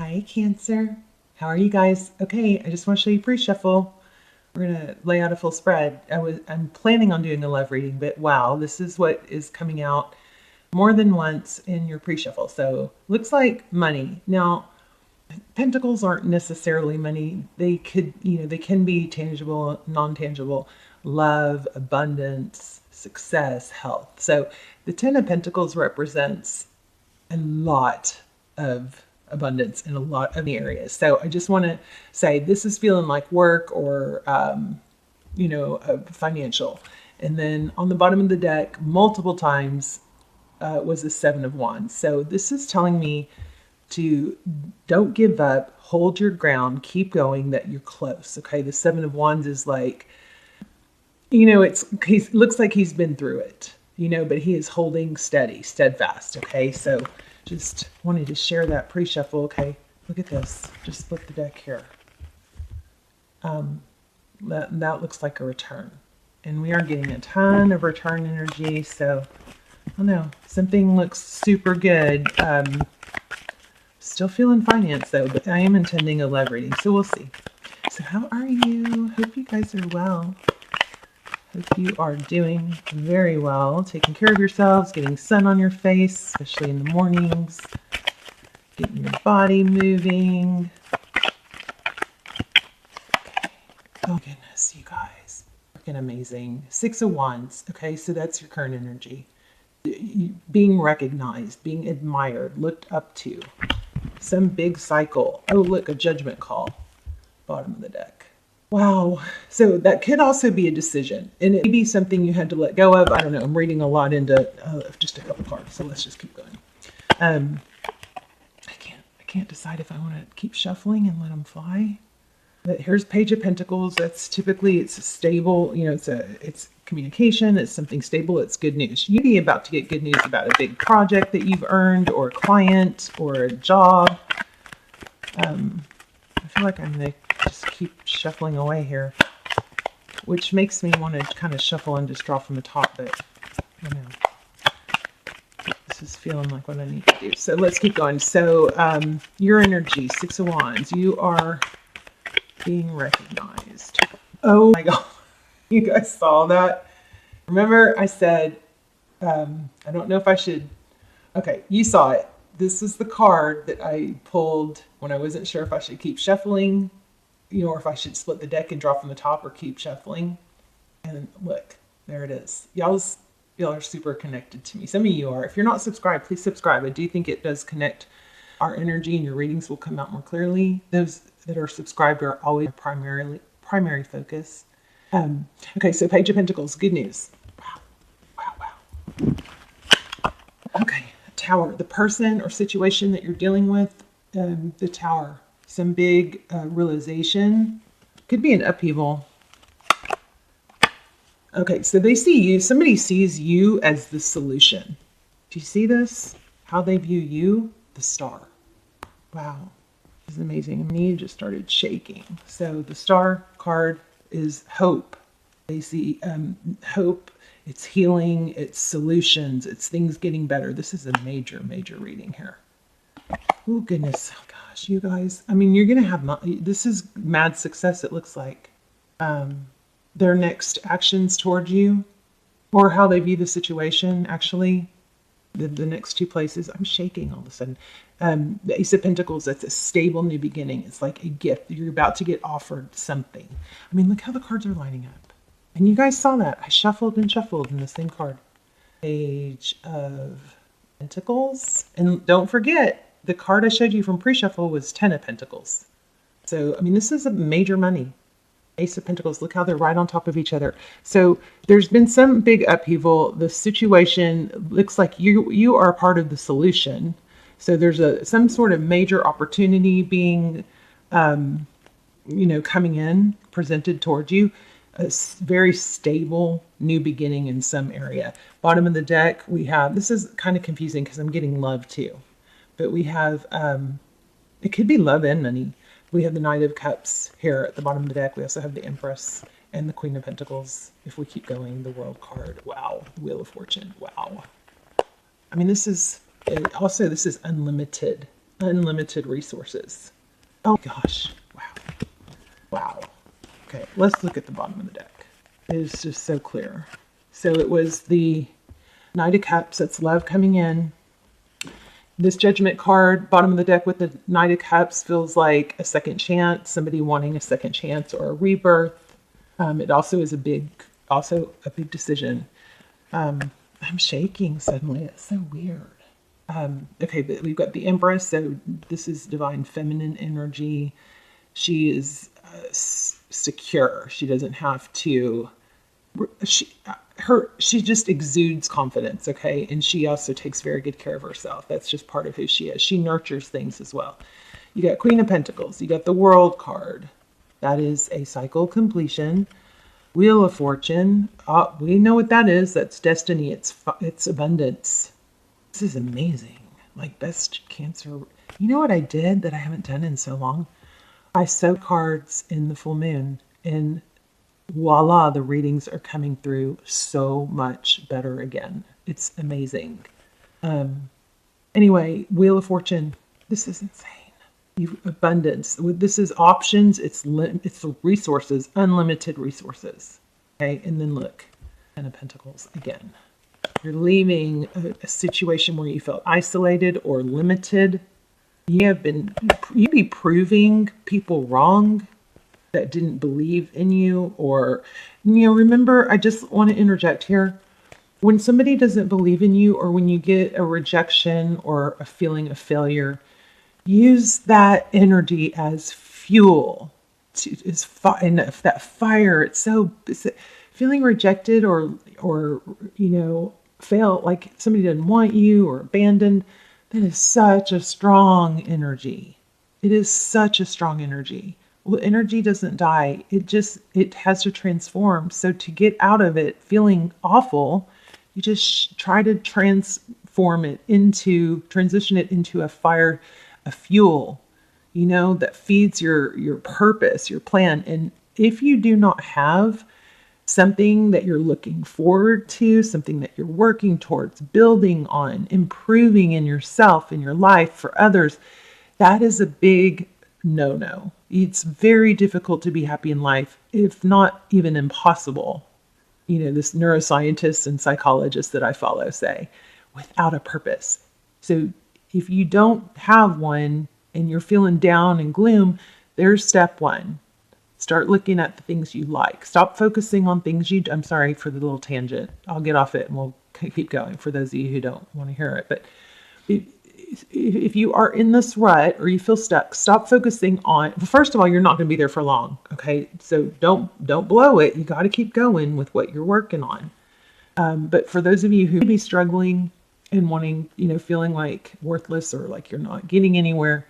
Hi, Cancer. How are you guys? Okay, I just want to show you pre-shuffle. We're gonna lay out a full spread. I'm planning on doing a love reading, but wow, this is what is coming out more than once in your pre-shuffle. So looks like money. Now, pentacles aren't necessarily money. They could, they can be tangible, non-tangible, love, abundance, success, health. So the Ten of Pentacles represents a lot of abundance in a lot of areas. So I just want to say this is feeling like work or, financial. And then on the bottom of the deck, multiple times was the Seven of Wands. So this is telling me to don't give up, hold your ground, keep going, that you're close. Okay. The Seven of Wands is like, he looks like he's been through it, but he is holding steady, steadfast. Okay. So just wanted to share that pre-shuffle. Okay, look at this. Just split the deck here. That looks like a return. And we are getting a ton of return energy. So, I don't know. Something looks super good. Still feeling finance though, but I am intending a love reading. So we'll see. So how are you? Hope you guys are well. Hope you are doing very well, taking care of yourselves, getting sun on your face, especially in the mornings, getting your body moving. Okay. Oh goodness, you guys, freaking amazing. Six of Wands. Okay, so that's your current energy. Being recognized, being admired, looked up to. Some big cycle. Oh, look, a judgment call. Bottom of the deck. Wow. So that could also be a decision, and it may be something you had to let go of. I don't know. I'm reading a lot into just a couple cards, so let's just keep going. I can't decide if I want to keep shuffling and let them fly. But here's Page of Pentacles. That's typically, it's a stable, it's communication. It's something stable. It's good news. You'd be about to get good news about a big project that you've earned, or a client, or a job. I feel like I'm gonna just keep shuffling away here, which makes me want to kind of shuffle and just draw from the top, but I don't know. This is feeling like what I need to do. So let's keep going. So your energy, Six of Wands, you are being recognized. Oh my God, you guys saw that? Remember I said, I don't know if I should, okay, you saw it. This is the card that I pulled when I wasn't sure if I should keep shuffling, or if I should split the deck and draw from the top or keep shuffling. And look, there it is. Y'all are super connected to me. Some of you are. If you're not subscribed, please subscribe. I do think it does connect. Our energy and your readings will come out more clearly. Those that are subscribed are always primary focus. Okay, so Page of Pentacles, good news. Wow. Okay, Tower, the person or situation that you're dealing with, the Tower, some big realization. Could be an upheaval. Okay, so they see you. Somebody sees you as the solution. Do you see this? How they view you? The Star. Wow, this is amazing. My knee just started shaking. So the Star card is hope. They see hope. It's healing. It's solutions. It's things getting better. This is a major reading here. Oh, goodness. Oh, gosh, you guys. I mean, you're going to have, this is mad success, it looks like. Their next actions towards you, or how they view the situation, actually. The next two places. I'm shaking all of a sudden. The Ace of Pentacles, that's a stable new beginning. It's like a gift. You're about to get offered something. I mean, look how the cards are lining up. And you guys saw that. I shuffled and shuffled in the same card. Page of Pentacles. And don't forget, the card I showed you from pre-shuffle was Ten of Pentacles. So, I mean, this is a major money. Ace of Pentacles, look how they're right on top of each other. So there's been some big upheaval. The situation looks like you are part of the solution. So there's some sort of major opportunity being, coming in, presented towards you. A very stable new beginning in some area. Bottom of the deck, we have, this is kind of confusing because I'm getting love too. But we have, it could be love and money. We have the Knight of Cups here at the bottom of the deck. We also have the Empress and the Queen of Pentacles. If we keep going, the World card. Wow. Wheel of Fortune. Wow. I mean, this is unlimited unlimited resources. Oh gosh. Wow. Wow. Okay, let's look at the bottom of the deck. It is just so clear. So it was the Knight of Cups. That's love coming in. This Judgment card, bottom of the deck with the Knight of Cups, feels like a second chance, somebody wanting a second chance or a rebirth. It also is a big decision. I'm shaking suddenly. It's so weird. Okay, but we've got the Empress. So this is divine feminine energy. She is secure. She doesn't have to. She just exudes confidence, okay? And she also takes very good care of herself. That's just part of who she is. She nurtures things as well. You got Queen of Pentacles. You got the World card. That is a cycle completion. Wheel of Fortune. We know what that is. That's destiny. It's abundance. This is amazing. Like best Cancer. You know what I did that I haven't done in so long? I sewed cards in the full moon, and voila, the readings are coming through so much better again. It's amazing. Anyway, Wheel of Fortune. This is insane. Abundance. This is options. It's the resources, unlimited resources. Okay, and then look, Ten of Pentacles again. You're leaving a situation where you felt isolated or limited. You'd be proving people wrong that didn't believe in you, or, remember, I just want to interject here. When somebody doesn't believe in you, or when you get a rejection or a feeling of failure, use that energy as fuel. And if that fire, it's feeling rejected or felt like somebody didn't want you or abandoned. That is such a strong energy. It is such a strong energy. Well, energy doesn't die. It has to transform. So to get out of it feeling awful, you just try to transition it into a fire, a fuel, that feeds your purpose, your plan. And if you do not have something that you're looking forward to, something that you're working towards, building on, improving in yourself, in your life, for others, that is a big no. It's very difficult to be happy in life, if not even impossible. This neuroscientists and psychologists that I follow say, without a purpose. So if you don't have one and you're feeling down and gloom, there's step one. Start looking at the things you like. Stop focusing on things I'm sorry for the little tangent. I'll get off it and we'll keep going for those of you who don't want to hear it. But if you are in this rut or you feel stuck, stop focusing on, first of all, you're not going to be there for long. Okay. So don't blow it. You got to keep going with what you're working on. But for those of you who may be struggling and wanting, feeling like worthless or like you're not getting anywhere,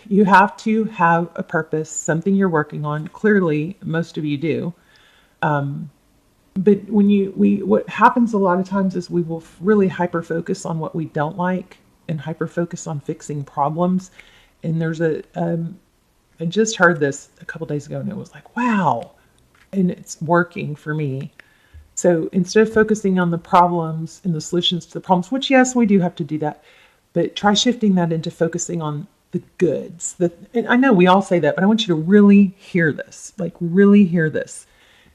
you have to have a purpose, something you're working on. Clearly, most of you do. But what happens a lot of times is we will really hyper focus on what we don't like and hyper focus on fixing problems. And there's I just heard this a couple days ago and it was like, wow. And it's working for me. So instead of focusing on the problems and the solutions to the problems, which yes, we do have to do that, but try shifting that into focusing on the goods. And I know we all say that, but I want you to really hear this, really hear this.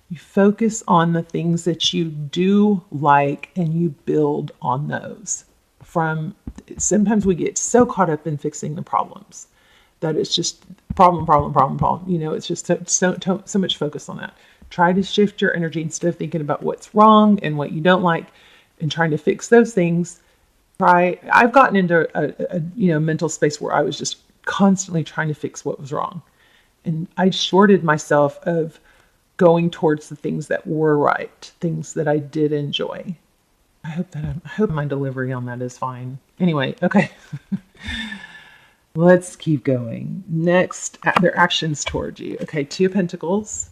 You focus on the things that you do like and you build on those. Sometimes we get so caught up in fixing the problems that it's just problem. It's just so much focus on that. Try to shift your energy instead of thinking about what's wrong and what you don't like and trying to fix those things. I've gotten into a mental space where I was just constantly trying to fix what was wrong. And I shorted myself of going towards the things that were right, things that I did enjoy. I hope my delivery on that is fine. Anyway, okay. Let's keep going. Next, their actions towards you. Okay, Two of Pentacles.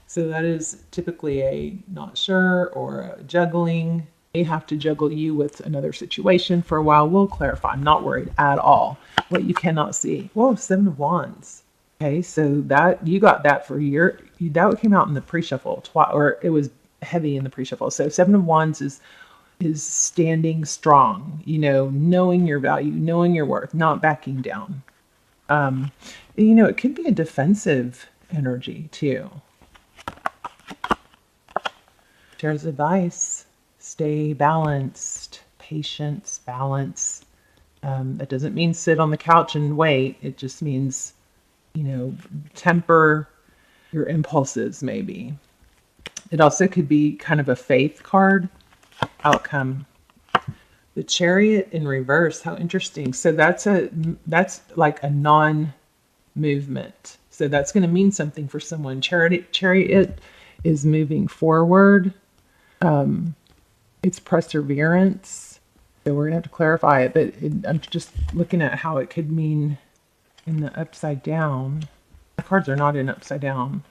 So that is typically a not sure or a juggling. They have to juggle you with another situation for a while. We'll clarify. I'm not worried at all. What you cannot see. Whoa, Seven of Wands. Okay, so that you got that for that came out in the pre-shuffle, or it was heavy in the pre-shuffle. So Seven of Wands is is standing strong, knowing your value, knowing your worth, not backing down. It could be a defensive energy too. Shares advice, stay balanced, patience, balance. That doesn't mean sit on the couch and wait. It just means, temper your impulses maybe. It also could be kind of a faith card. Outcome. The Chariot in reverse. How interesting. So that's like a non-movement. So that's going to mean something for someone. Chariot is moving forward. It's perseverance. So we're going to have to clarify it, but I'm just looking at how it could mean in the upside down. The cards are not in upside down.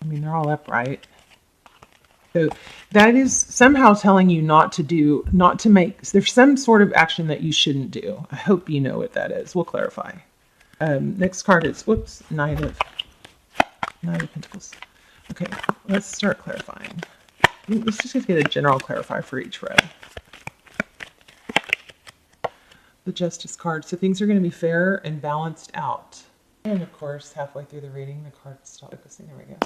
I mean, they're all upright. So that is somehow telling you not to make, there's some sort of action that you shouldn't do. I hope you know what that is. We'll clarify. Next card is, Knight of Pentacles. Okay, let's start clarifying. Let's just get a general clarifier for each row. The Justice card. So things are going to be fair and balanced out. And of course, halfway through the reading, the cards stop focusing. There we go.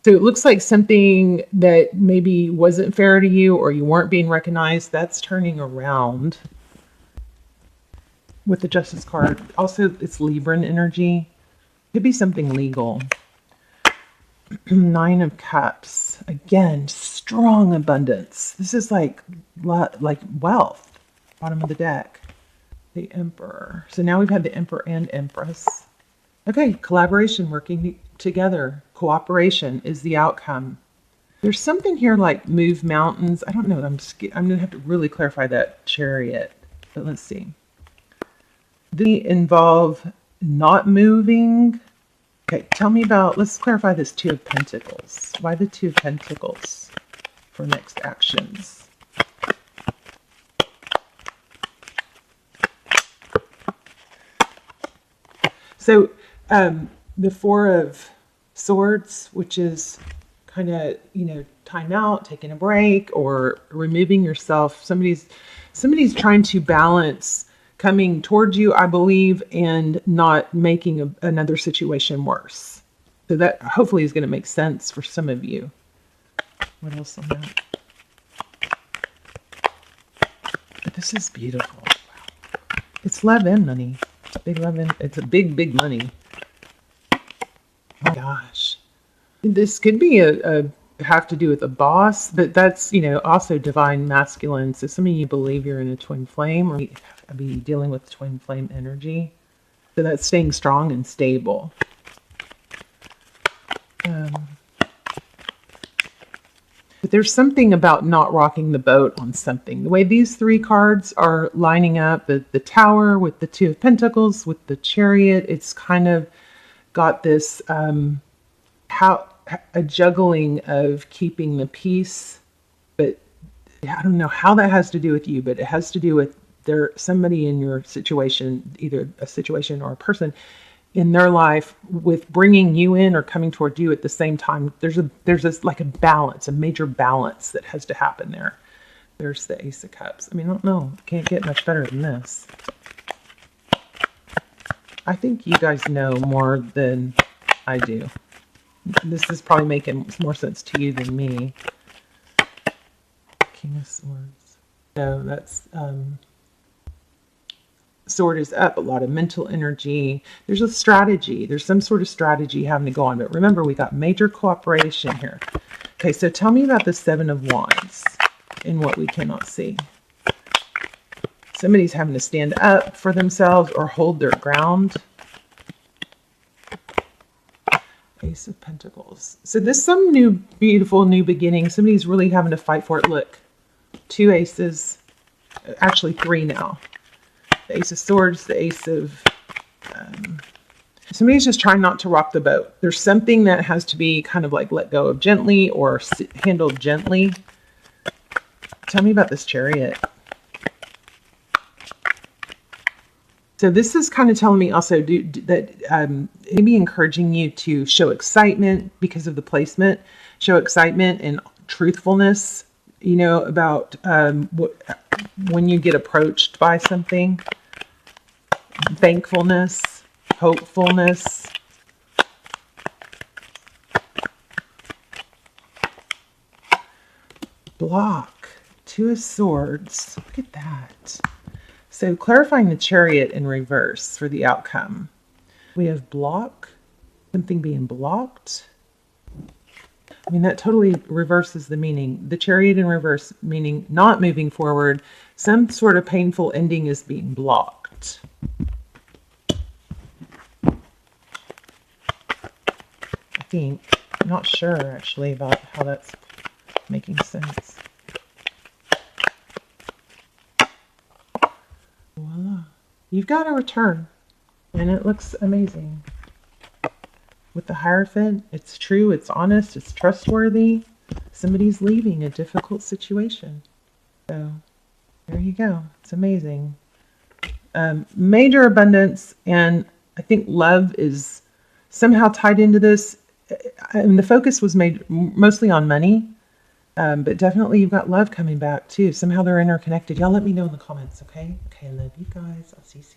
So it looks like something that maybe wasn't fair to you or you weren't being recognized, that's turning around with the Justice card. Also, it's Libran energy. Could be something legal. 9 of Cups. Again, strong abundance. This is like wealth. Bottom of the deck. The Emperor. So now we've had the Emperor and Empress. Okay, collaboration, working together. Cooperation is the outcome. There's something here like move mountains. I don't know. I'm going to have to really clarify that Chariot. But let's see. They involve not moving. Okay, tell me about, let's clarify this 2 of Pentacles. Why the 2 of Pentacles for next actions? So the 4 of Swords, which is kind of, time out, taking a break, or removing yourself. Somebody's trying to balance coming towards you, I believe, and not making another situation worse. So that hopefully is going to make sense for some of you. What else on that? But this is beautiful. Wow. It's love and money. Big love and it's a big, big money. Oh my gosh. This could be have to do with a boss, but that's, also divine masculine. So some of you believe you're in a twin flame or be dealing with twin flame energy. So that's staying strong and stable. But there's something about not rocking the boat on something. The way these 3 cards are lining up, the Tower with the 2 of Pentacles, with the Chariot, it's kind of got this a juggling of keeping the peace. But I don't know how that has to do with you, but it has to do with somebody in your situation, either a situation or a person in their life, with bringing you in or coming toward you at the same time. There's this like a balance, a major balance that has to happen there. There's the Ace of Cups. I mean, I don't know. Can't get much better than this. I think you guys know more than I do. This is probably making more sense to you than me. King of Swords. So that's Sword is up, a lot of mental energy. There's a strategy. There's some sort of strategy having to go on. But remember, we got major cooperation here. Okay, so tell me about the 7 of Wands and what we cannot see. Somebody's having to stand up for themselves or hold their ground. Ace of Pentacles. So this is some new, beautiful new beginning. Somebody's really having to fight for it. Look, 2 aces, actually 3 now. The Ace of Swords, the Ace of... somebody's just trying not to rock the boat. There's something that has to be kind of like let go of gently or handled gently. Tell me about this Chariot. So this is kind of telling me also that maybe encouraging you to show excitement because of the placement. Show excitement and truthfulness. you know, about when you get approached by something, thankfulness, hopefulness. Block, Two of Swords. Look at that. So clarifying the Chariot in reverse for the outcome. We have block, something being blocked. I mean, that totally reverses the meaning. The Chariot in reverse, meaning not moving forward. Some sort of painful ending is being blocked. I think. I'm not sure, actually, about how that's making sense. Voila. You've got a return, and it looks amazing. With the Hierophant, it's true, it's honest, it's trustworthy. Somebody's leaving a difficult situation. So, there you go. It's amazing. Major abundance, and I think love is somehow tied into this. I mean, the focus was made mostly on money, but definitely you've got love coming back too. Somehow they're interconnected. Y'all let me know in the comments, okay? Okay, I love you guys. I'll see you soon.